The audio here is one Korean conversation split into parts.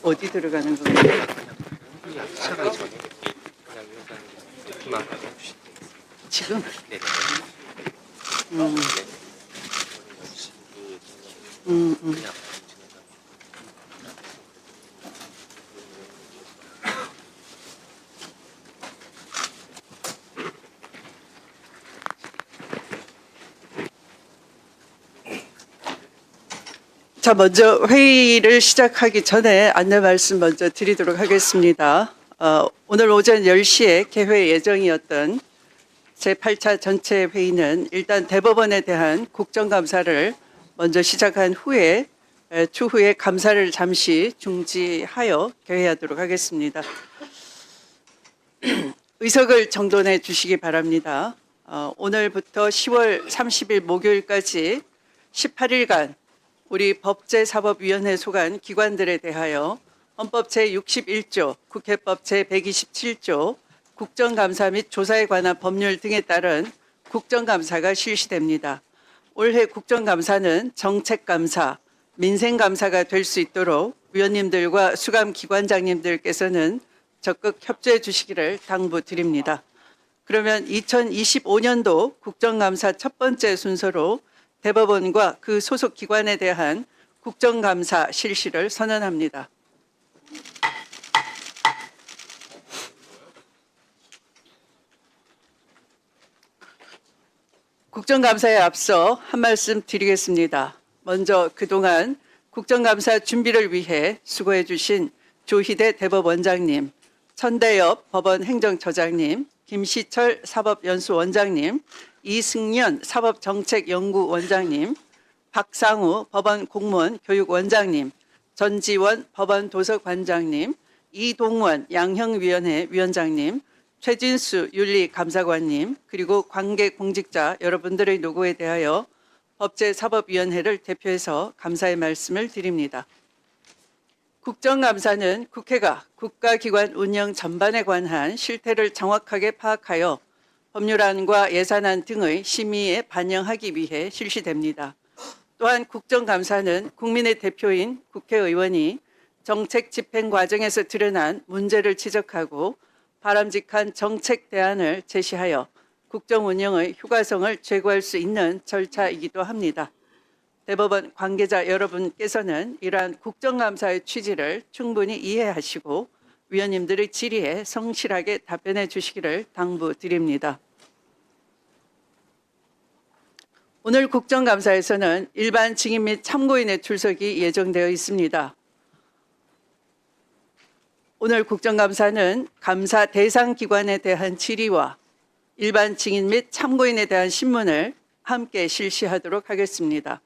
어디 들어가는 건가요? 시작하기 전에 그냥 위원장님 말씀만 해주시면 되겠습니다. 지금? 네. 음, 음. 자, 먼저 회의를 시작하기 전에 안내 말씀 먼저 드리도록 하겠습니다. 오늘 오전 10시에 개회 예정이었던 제8차 전체 회의는 일단 대법원에 대한 국정감사를 먼저 시작한 후에 추후에 감사를 잠시 중지하여 개회하도록 하겠습니다. 의석을 정돈해 주시기 바랍니다. 오늘부터 10월 30일 목요일까지 18일간 우리 법제사법위원회 소관 기관들에 대하여 헌법 제61조, 국회법 제127조, 국정감사 및 조사에 관한 법률 등에 따른 국정감사가 실시됩니다. 올해 국정감사는 정책감사, 민생감사가 될 수 있도록 위원님들과 수감기관장님들께서는 적극 협조해 주시기를 당부드립니다. 그러면 2025년도 국정감사 첫 번째 순서로 대법원과 그 소속 기관에 대한 국정감사 실시를 선언합니다. 국정감사에 앞서 한 말씀 드리겠습니다. 먼저 그동안 국정감사 준비를 위해 수고해 주신 조희대 대법원장님, 천대엽 법원 행정처장님, 김시철 사법연수원장님, 이승연 사법정책연구원장님, 박상우 법원 공무원 교육원장님, 전지원 법원 도서관장님, 이동원 양형위원회 위원장님, 최진수 윤리감사관님, 그리고 관계공직자 여러분들의 노고에 대하여 법제사법위원회를 대표해서 감사의 말씀을 드립니다. 국정감사는 국회가 국가기관 운영 전반에 관한 실태를 정확하게 파악하여 법률안과 예산안 등의 심의에 반영하기 위해 실시됩니다. 또한 국정감사는 국민의 대표인 국회의원이 정책 집행 과정에서 드러난 문제를 지적하고 바람직한 정책 대안을 제시하여 국정 운영의 효과성을 제고할 수 있는 절차이기도 합니다. 대법원 관계자 여러분께서는 이러한 국정감사의 취지를 충분히 이해하시고 위원님들의 질의에 성실하게 답변해 주시기를 당부드립니다. 오늘 국정감사에서는 일반 증인 및 참고인의 출석이 예정되어 있습니다. 오늘 국정감사는 감사 대상 기관에 대한 질의와 일반 증인 및 참고인에 대한 신문을 함께 실시하도록 하겠습니다.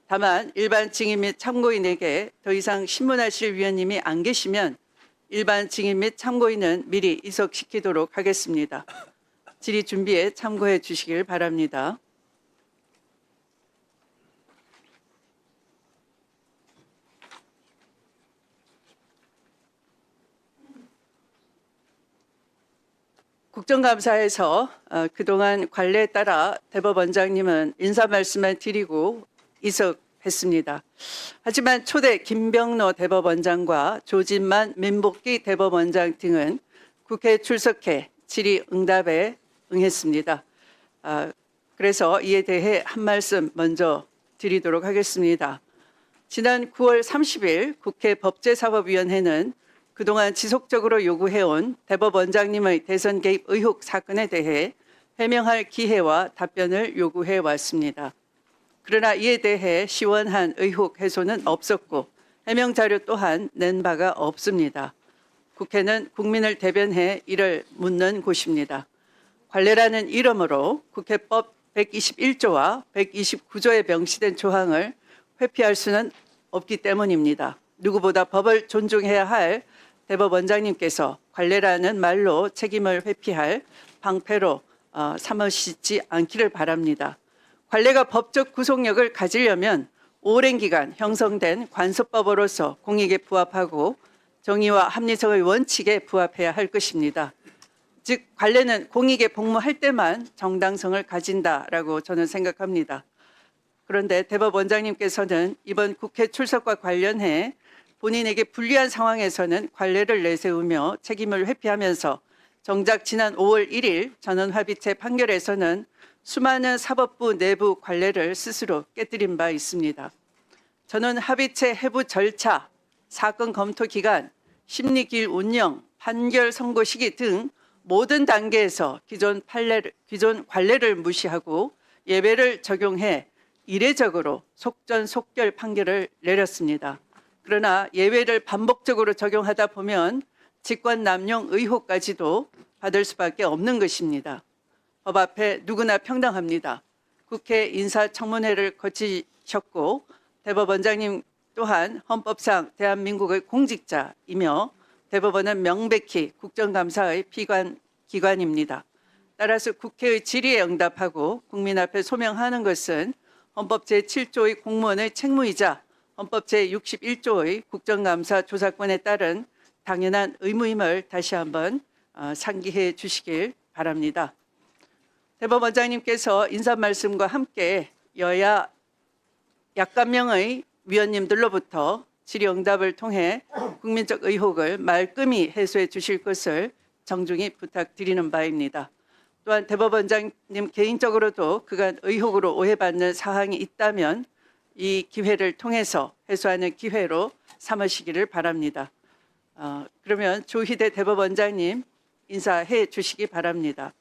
다만 일반 증인 및 참고인에게 더 이상 신문하실 위원님이 안 계시면 일반 증인 및 참고인은 미리 이석시키도록 하겠습니다. 질의 준비에 참고해 주시길 바랍니다. 국정감사에서 그동안 관례에 따라 대법원장님은 인사 말씀을 드리고 이석했습니다. 하지만 초대 김병로 대법원장과 조진만 민복기 대법원장 등은 국회에 출석해 질의 응답에 응했습니다. 그래서 이에 대해 한 말씀 먼저 드리도록 하겠습니다. 지난 9월 30일 국회 법제사법위원회는 그동안 지속적으로 요구해온 대법원장님의 대선 개입 의혹 사건에 대해 해명할 기회와 답변을 요구해 왔습니다. 그러나 이에 대해 시원한 의혹 해소는 없었고 해명 자료 또한 낸 바가 없습니다. 국회는 국민을 대변해 이를 묻는 곳입니다. 관례라는 이름으로 국회법 121조와 129조에 명시된 조항을 회피할 수는 없기 때문입니다. 누구보다 법을 존중해야 할 대법원장님께서 관례라는 말로 책임을 회피할 방패로 삼으시지 않기를 바랍니다. 관례가 법적 구속력을 가지려면 오랜 기간 형성된 관습법으로서 공익에 부합하고 정의와 합리성의 원칙에 부합해야 할 것입니다. 즉 관례는 공익에 복무할 때만 정당성을 가진다라고 저는 생각합니다. 그런데 대법원장님께서는 이번 국회 출석과 관련해 본인에게 불리한 상황에서는 관례를 내세우며 책임을 회피하면서 정작 지난 5월 1일 전원합의체 판결에서는 수많은 사법부 내부 관례를 스스로 깨뜨린 바 있습니다. 전원합의체 해부 절차, 사건 검토 기간, 심리기일 운영, 판결 선고 시기 등 모든 단계에서 기존 관례를 무시하고 예외를 적용해 이례적으로 속전속결 판결을 내렸습니다. 그러나 예외를 반복적으로 적용하다 보면 직권남용 의혹까지도 받을 수밖에 없는 것입니다. 법 앞에 누구나 평등합니다. 국회 인사청문회를 거치셨고 대법원장님 또한 헌법상 대한민국의 공직자이며 대법원은 명백히 국정감사의 기관입니다. 따라서 국회의 질의에 응답하고 국민 앞에 소명하는 것은 헌법 제7조의 공무원의 책무이자 헌법 제61조의 국정감사 조사권에 따른 당연한 의무임을 다시 한번 상기해 주시길 바랍니다. 대법원장님께서 인사 말씀과 함께 여야 약간 명의 위원님들로부터 질의응답을 통해 국민적 의혹을 말끔히 해소해 주실 것을 정중히 부탁드리는 바입니다. 또한 대법원장님 개인적으로도 그간 의혹으로 오해받는 사항이 있다면 이 기회를 통해서 해소하는 기회로 삼으시기를 바랍니다. 그러면 조희대 대법원장님 인사해 주시기 바랍니다.